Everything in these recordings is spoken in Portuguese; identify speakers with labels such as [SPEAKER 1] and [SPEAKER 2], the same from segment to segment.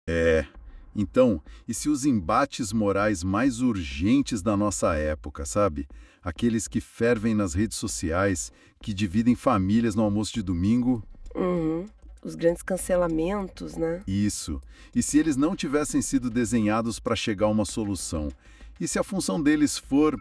[SPEAKER 1] É. Então, e se os embates morais mais urgentes da nossa época, sabe? Aqueles que fervem nas redes sociais, que dividem famílias no almoço de domingo?
[SPEAKER 2] Uhum. Os grandes cancelamentos, né?
[SPEAKER 1] Isso. E se eles não tivessem sido desenhados para chegar a uma solução? E se a função deles for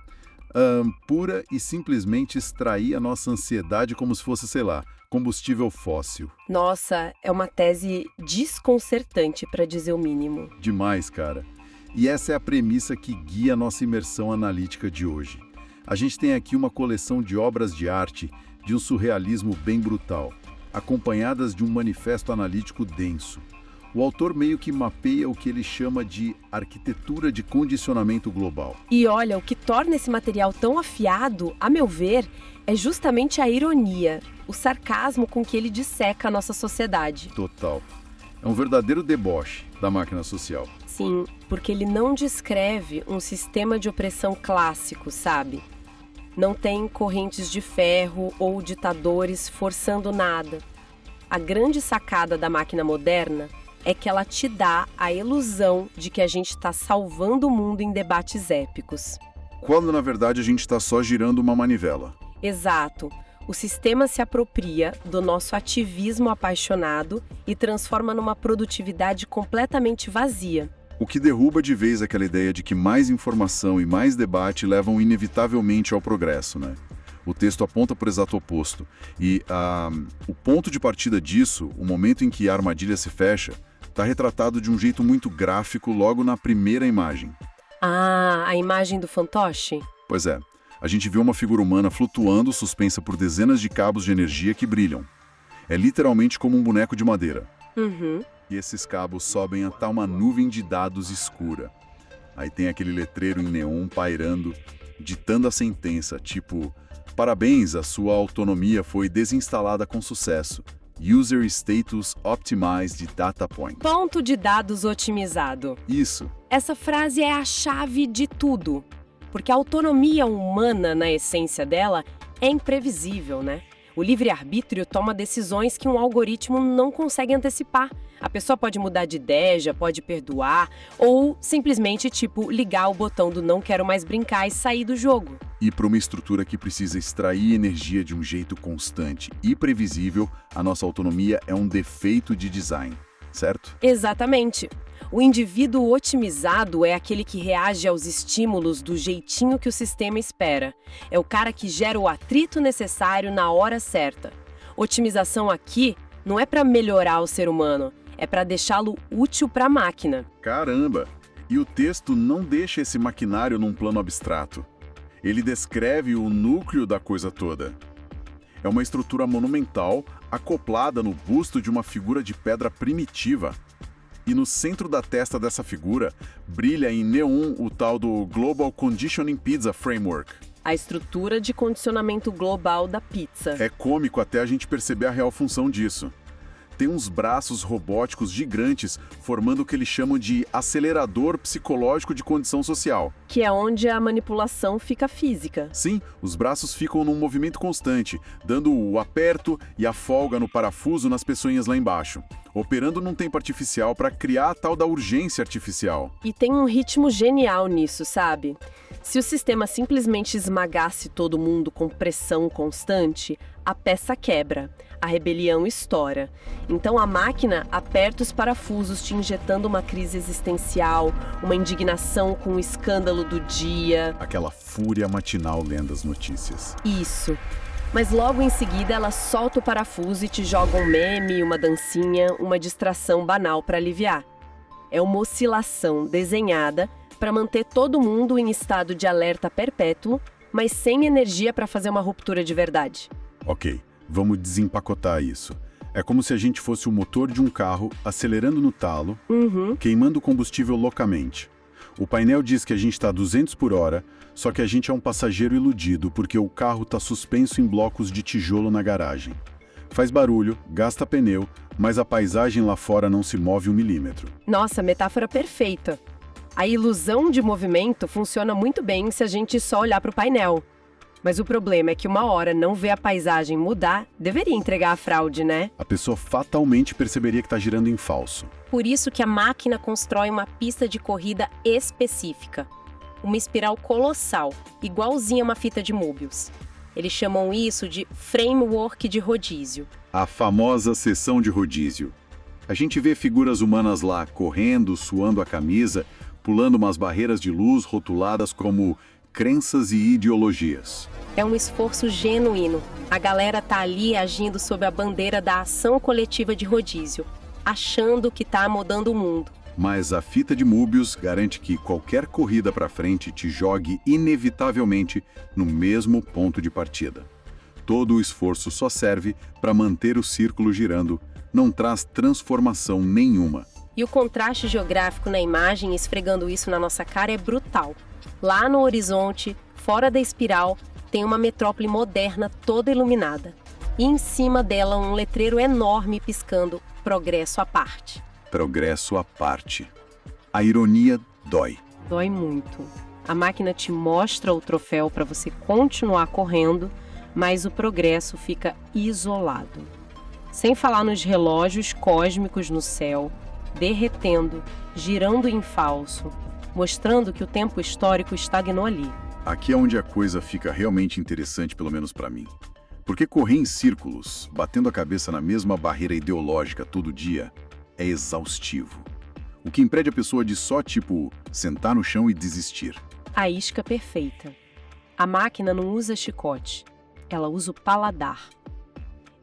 [SPEAKER 1] pura e simplesmente extrair a nossa ansiedade como se fosse, sei lá, combustível fóssil?
[SPEAKER 2] Nossa, é uma tese desconcertante, para dizer o mínimo.
[SPEAKER 1] Demais, cara. E essa é a premissa que guia a nossa imersão analítica de hoje. A gente tem aqui uma coleção de obras de arte de um surrealismo bem brutal, acompanhadas de um manifesto analítico denso. O autor meio que mapeia o que ele chama de arquitetura de condicionamento global.
[SPEAKER 2] E olha, o que torna esse material tão afiado, a meu ver, é justamente a ironia, o sarcasmo com que ele disseca a nossa sociedade.
[SPEAKER 1] Total. É um verdadeiro deboche da máquina social.
[SPEAKER 2] Sim, porque ele não descreve um sistema de opressão clássico, sabe? Não tem correntes de ferro ou ditadores forçando nada. A grande sacada da máquina moderna é que ela te dá a ilusão de que a gente está salvando o mundo em debates épicos.
[SPEAKER 1] Quando, na verdade, a gente está só girando uma manivela.
[SPEAKER 2] Exato. O sistema se apropria do nosso ativismo apaixonado e transforma numa produtividade completamente vazia.
[SPEAKER 1] O que derruba de vez aquela ideia de que mais informação e mais debate levam inevitavelmente ao progresso, né? O texto aponta para o exato oposto. E o ponto de partida disso, o momento em que a armadilha se fecha, está retratado de um jeito muito gráfico logo na primeira imagem.
[SPEAKER 2] Ah, a imagem do fantoche?
[SPEAKER 1] Pois é, a gente vê uma figura humana flutuando, suspensa por dezenas de cabos de energia que brilham. É literalmente como um boneco de madeira.
[SPEAKER 2] Uhum.
[SPEAKER 1] E esses cabos sobem até uma nuvem de dados escura. Aí tem aquele letreiro em neon pairando, ditando a sentença, tipo: parabéns, a sua autonomia foi desinstalada com sucesso. User Status Optimized Data Point.
[SPEAKER 2] Ponto de dados otimizado.
[SPEAKER 1] Isso.
[SPEAKER 2] Essa frase é a chave de tudo, porque a autonomia humana, na essência dela, é imprevisível, né? O livre-arbítrio toma decisões que um algoritmo não consegue antecipar. A pessoa pode mudar de ideia, pode perdoar, ou simplesmente, ligar o botão do não quero mais brincar e sair do jogo.
[SPEAKER 1] E para uma estrutura que precisa extrair energia de um jeito constante e previsível, a nossa autonomia é um defeito de design, certo?
[SPEAKER 2] Exatamente. O indivíduo otimizado é aquele que reage aos estímulos do jeitinho que o sistema espera. É o cara que gera o atrito necessário na hora certa. Otimização aqui não é para melhorar o ser humano, é para deixá-lo útil para a máquina.
[SPEAKER 1] Caramba! E o texto não deixa esse maquinário num plano abstrato. Ele descreve o núcleo da coisa toda. É uma estrutura monumental acoplada no busto de uma figura de pedra primitiva. E no centro da testa dessa figura, brilha em neon o tal do Global Conditioning Pizza Framework.
[SPEAKER 2] A estrutura de condicionamento global da pizza.
[SPEAKER 1] É cômico até a gente perceber a real função disso. Tem uns braços robóticos gigantes formando o que eles chamam de acelerador psicológico de condição social.
[SPEAKER 2] Que é onde a manipulação fica física.
[SPEAKER 1] Sim, os braços ficam num movimento constante, dando o aperto e a folga no parafuso nas peçonhas lá embaixo, operando num tempo artificial para criar a tal da urgência artificial.
[SPEAKER 2] E tem um ritmo genial nisso, sabe? Se o sistema simplesmente esmagasse todo mundo com pressão constante, a peça quebra, a rebelião estoura. Então a máquina aperta os parafusos, te injetando uma crise existencial, uma indignação com o escândalo do dia.
[SPEAKER 1] Aquela fúria matinal lendo as notícias.
[SPEAKER 2] Isso. Mas logo em seguida ela solta o parafuso e te joga um meme, uma dancinha, uma distração banal para aliviar. É uma oscilação desenhada para manter todo mundo em estado de alerta perpétuo, mas sem energia para fazer uma ruptura de verdade.
[SPEAKER 1] Ok, vamos desempacotar isso. É como se a gente fosse o motor de um carro acelerando no talo, queimando combustível loucamente. O painel diz que a gente está a 200 por hora, só que a gente é um passageiro iludido porque o carro está suspenso em blocos de tijolo na garagem. Faz barulho, gasta pneu, mas a paisagem lá fora não se move 1 milímetro.
[SPEAKER 2] Nossa, metáfora perfeita. A ilusão de movimento funciona muito bem se a gente só olhar para o painel. Mas o problema é que uma hora não vê a paisagem mudar, deveria entregar a fraude, né?
[SPEAKER 1] A pessoa fatalmente perceberia que está girando em falso.
[SPEAKER 2] Por isso que a máquina constrói uma pista de corrida específica. Uma espiral colossal, igualzinha a uma fita de Möbius. Eles chamam isso de framework de rodízio.
[SPEAKER 1] A famosa seção de rodízio. A gente vê figuras humanas lá correndo, suando a camisa, pulando umas barreiras de luz rotuladas como crenças e ideologias.
[SPEAKER 2] É um esforço genuíno. A galera tá ali agindo sob a bandeira da ação coletiva de rodízio, achando que tá mudando o mundo.
[SPEAKER 1] Mas a fita de Möbius garante que qualquer corrida para frente te jogue inevitavelmente no mesmo ponto de partida. Todo o esforço só serve para manter o círculo girando, não traz transformação nenhuma.
[SPEAKER 2] E o contraste geográfico na imagem, esfregando isso na nossa cara, é brutal. Lá no horizonte, fora da espiral, tem uma metrópole moderna toda iluminada. E em cima dela um letreiro enorme piscando progresso à parte.
[SPEAKER 1] Progresso à parte. A ironia dói.
[SPEAKER 2] Dói muito. A máquina te mostra o troféu para você continuar correndo, mas o progresso fica isolado. Sem falar nos relógios cósmicos no céu, derretendo, girando em falso, mostrando que o tempo histórico estagnou ali.
[SPEAKER 1] Aqui é onde a coisa fica realmente interessante, pelo menos para mim. Porque correr em círculos, batendo a cabeça na mesma barreira ideológica todo dia, é exaustivo. O que impede a pessoa de só, sentar no chão e desistir.
[SPEAKER 2] A isca perfeita. A máquina não usa chicote, ela usa o paladar.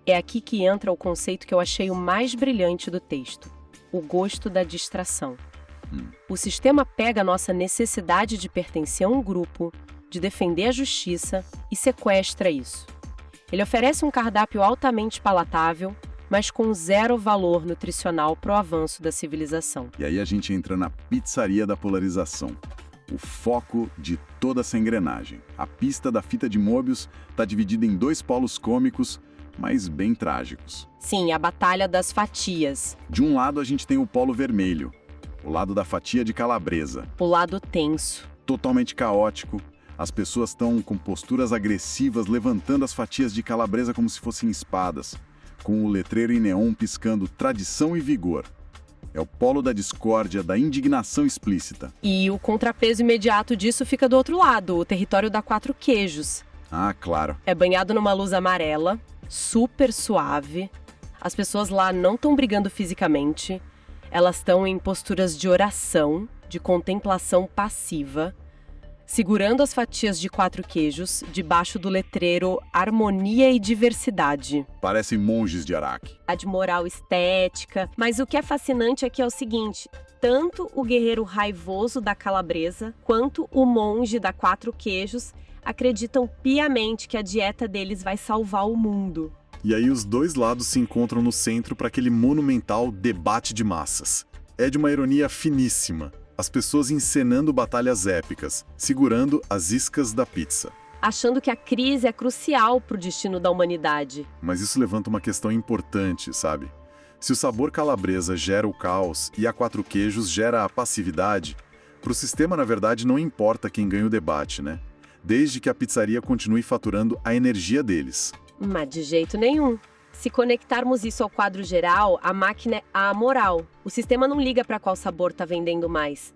[SPEAKER 2] É aqui que entra o conceito que eu achei o mais brilhante do texto, o gosto da distração. O sistema pega a nossa necessidade de pertencer a um grupo, de defender a justiça e sequestra isso. Ele oferece um cardápio altamente palatável, mas com zero valor nutricional para o avanço da civilização.
[SPEAKER 1] E aí a gente entra na pizzaria da polarização. O foco de toda essa engrenagem. A pista da fita de Möbius está dividida em dois polos cômicos, mas bem trágicos.
[SPEAKER 2] Sim, a batalha das fatias.
[SPEAKER 1] De um lado a gente tem o polo vermelho, o lado da fatia de calabresa.
[SPEAKER 2] O lado tenso.
[SPEAKER 1] Totalmente caótico. As pessoas estão com posturas agressivas, levantando as fatias de calabresa como se fossem espadas, com o letreiro em neon piscando tradição e vigor. É o polo da discórdia, da indignação explícita.
[SPEAKER 2] E o contrapeso imediato disso fica do outro lado, o território da Quatro Queijos.
[SPEAKER 1] Ah, claro.
[SPEAKER 2] É banhado numa luz amarela, super suave. As pessoas lá não estão brigando fisicamente. Elas estão em posturas de oração, de contemplação passiva, segurando as fatias de quatro queijos debaixo do letreiro Harmonia e Diversidade.
[SPEAKER 1] Parecem monges de Araque.
[SPEAKER 2] A de moral estética. Mas o que é fascinante aqui é o seguinte: tanto o guerreiro raivoso da calabresa quanto o monge da quatro queijos acreditam piamente que a dieta deles vai salvar o mundo.
[SPEAKER 1] E aí os dois lados se encontram no centro para aquele monumental debate de massas. É de uma ironia finíssima. As pessoas encenando batalhas épicas, segurando as iscas da pizza.
[SPEAKER 2] Achando que a crise é crucial para o destino da humanidade.
[SPEAKER 1] Mas isso levanta uma questão importante, sabe? Se o sabor calabresa gera o caos e a quatro queijos gera a passividade, para o sistema, na verdade, não importa quem ganha o debate, né? Desde que a pizzaria continue faturando a energia deles.
[SPEAKER 2] Mas de jeito nenhum. Se conectarmos isso ao quadro geral, a máquina é amoral. O sistema não liga para qual sabor está vendendo mais.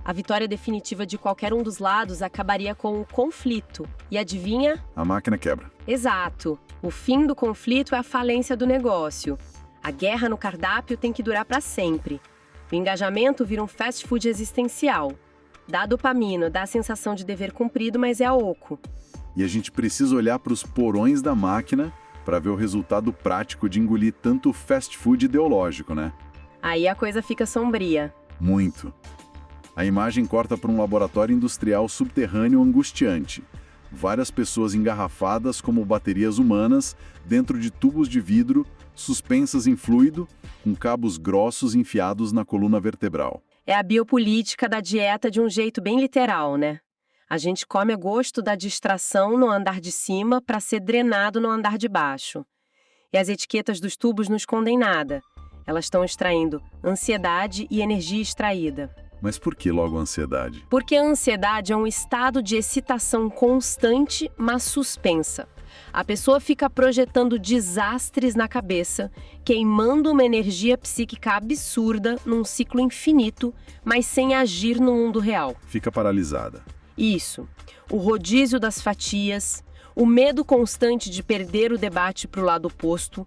[SPEAKER 2] A vitória definitiva de qualquer um dos lados acabaria com o conflito. E adivinha?
[SPEAKER 1] A máquina quebra.
[SPEAKER 2] Exato. O fim do conflito é a falência do negócio. A guerra no cardápio tem que durar para sempre. O engajamento vira um fast food existencial. Dá dopamina, dá a sensação de dever cumprido, mas é oco.
[SPEAKER 1] E a gente precisa olhar para os porões da máquina para ver o resultado prático de engolir tanto fast food ideológico, né?
[SPEAKER 2] Aí a coisa fica sombria.
[SPEAKER 1] Muito. A imagem corta para um laboratório industrial subterrâneo angustiante. Várias pessoas engarrafadas como baterias humanas dentro de tubos de vidro, suspensas em fluido, com cabos grossos enfiados na coluna vertebral.
[SPEAKER 2] É a biopolítica da dieta de um jeito bem literal, né? A gente come a gosto da distração no andar de cima para ser drenado no andar de baixo. E as etiquetas dos tubos não escondem nada. Elas estão extraindo ansiedade e energia extraída.
[SPEAKER 1] Mas por que logo a ansiedade?
[SPEAKER 2] Porque a ansiedade é um estado de excitação constante, mas suspensa. A pessoa fica projetando desastres na cabeça, queimando uma energia psíquica absurda num ciclo infinito, mas sem agir no mundo real.
[SPEAKER 1] Fica paralisada.
[SPEAKER 2] Isso. O rodízio das fatias, o medo constante de perder o debate para o lado oposto,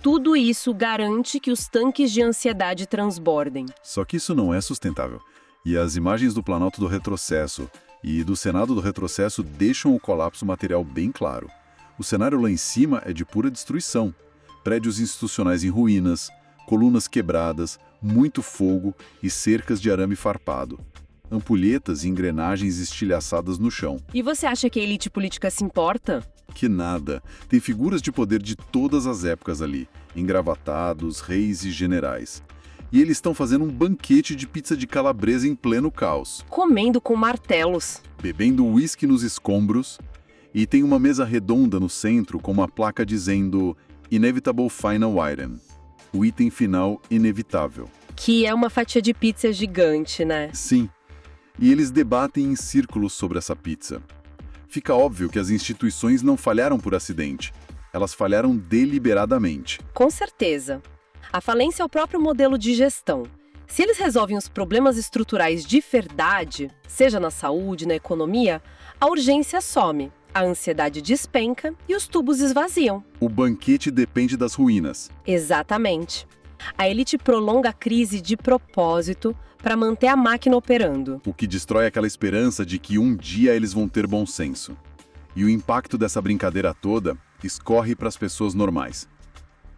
[SPEAKER 2] tudo isso garante que os tanques de ansiedade transbordem.
[SPEAKER 1] Só que isso não é sustentável. E as imagens do Planalto do Retrocesso e do Senado do Retrocesso deixam o colapso material bem claro. O cenário lá em cima é de pura destruição. Prédios institucionais em ruínas, colunas quebradas, muito fogo e cercas de arame farpado. Ampulhetas e engrenagens estilhaçadas no chão.
[SPEAKER 2] E você acha que a elite política se importa?
[SPEAKER 1] Que nada. Tem figuras de poder de todas as épocas ali, engravatados, reis e generais. E eles estão fazendo um banquete de pizza de calabresa em pleno caos.
[SPEAKER 2] Comendo com martelos.
[SPEAKER 1] Bebendo uísque nos escombros. E tem uma mesa redonda no centro com uma placa dizendo Inevitable Final Item. O item final inevitável.
[SPEAKER 2] Que é uma fatia de pizza gigante, né?
[SPEAKER 1] Sim. E eles debatem em círculos sobre essa pizza. Fica óbvio que as instituições não falharam por acidente. Elas falharam deliberadamente.
[SPEAKER 2] Com certeza. A falência é o próprio modelo de gestão. Se eles resolvem os problemas estruturais de verdade, seja na saúde, na economia, a urgência some, a ansiedade despenca e os tubos esvaziam.
[SPEAKER 1] O banquete depende das ruínas.
[SPEAKER 2] Exatamente. A elite prolonga a crise de propósito para manter a máquina operando.
[SPEAKER 1] O que destrói aquela esperança de que um dia eles vão ter bom senso. E o impacto dessa brincadeira toda escorre para as pessoas normais.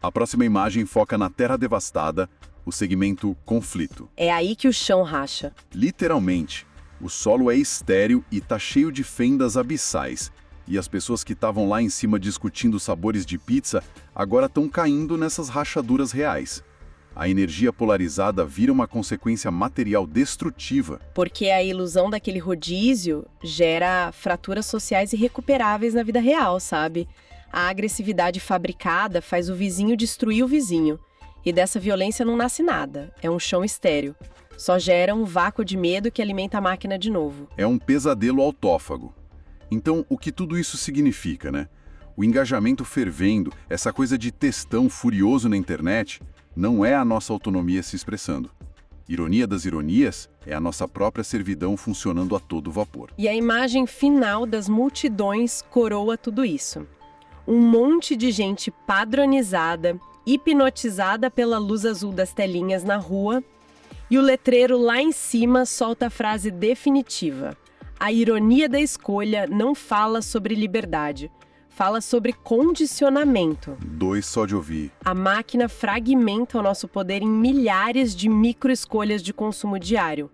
[SPEAKER 1] A próxima imagem foca na terra devastada, o segmento conflito.
[SPEAKER 2] É aí que o chão racha.
[SPEAKER 1] Literalmente, o solo é estéril e tá cheio de fendas abissais. E as pessoas que estavam lá em cima discutindo sabores de pizza agora estão caindo nessas rachaduras reais. A energia polarizada vira uma consequência material destrutiva.
[SPEAKER 2] Porque a ilusão daquele rodízio gera fraturas sociais irrecuperáveis na vida real, sabe? A agressividade fabricada faz o vizinho destruir o vizinho. E dessa violência não nasce nada. É um chão estéril. Só gera um vácuo de medo que alimenta a máquina de novo.
[SPEAKER 1] É um pesadelo autófago. Então, o que tudo isso significa, né? O engajamento fervendo, essa coisa de textão furioso na internet, não é a nossa autonomia se expressando. Ironia das ironias é a nossa própria servidão funcionando a todo vapor.
[SPEAKER 2] E a imagem final das multidões coroa tudo isso. Um monte de gente padronizada, hipnotizada pela luz azul das telinhas na rua, e o letreiro lá em cima solta a frase definitiva. A ironia da escolha não fala sobre liberdade, fala sobre condicionamento.
[SPEAKER 1] Dois só de ouvir.
[SPEAKER 2] A máquina fragmenta o nosso poder em milhares de micro-escolhas de consumo diário.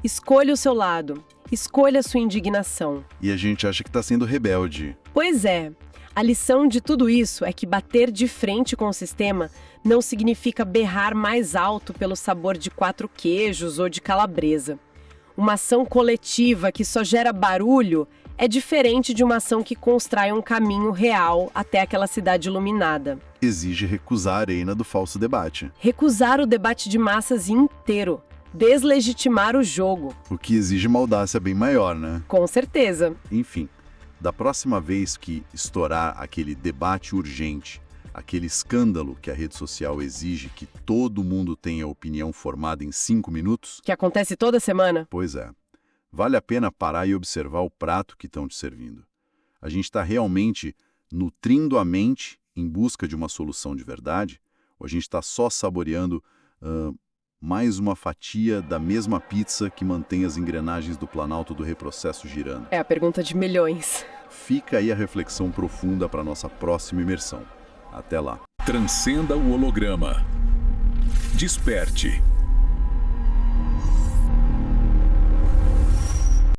[SPEAKER 2] Escolha o seu lado, escolha a sua indignação.
[SPEAKER 1] E a gente acha que está sendo rebelde.
[SPEAKER 2] Pois é. A lição de tudo isso é que bater de frente com o sistema não significa berrar mais alto pelo sabor de 4 queijos ou de calabresa. Uma ação coletiva que só gera barulho é diferente de uma ação que constrói um caminho real até aquela cidade iluminada.
[SPEAKER 1] Exige recusar a arena do falso debate.
[SPEAKER 2] Recusar o debate de massas inteiro. Deslegitimar o jogo.
[SPEAKER 1] O que exige uma audácia bem maior, né?
[SPEAKER 2] Com certeza.
[SPEAKER 1] Enfim, da próxima vez que estourar aquele debate urgente, aquele escândalo que a rede social exige que todo mundo tenha opinião formada em 5 minutos...
[SPEAKER 2] Que acontece toda semana?
[SPEAKER 1] Pois é. Vale a pena parar e observar o prato que estão te servindo. A gente está realmente nutrindo a mente em busca de uma solução de verdade? Ou a gente está só saboreando mais uma fatia da mesma pizza que mantém as engrenagens do Planalto do Retrocesso girando?
[SPEAKER 2] É a pergunta de milhões.
[SPEAKER 1] Fica aí a reflexão profunda para nossa próxima imersão. Até lá.
[SPEAKER 3] Transcenda o holograma. Desperte.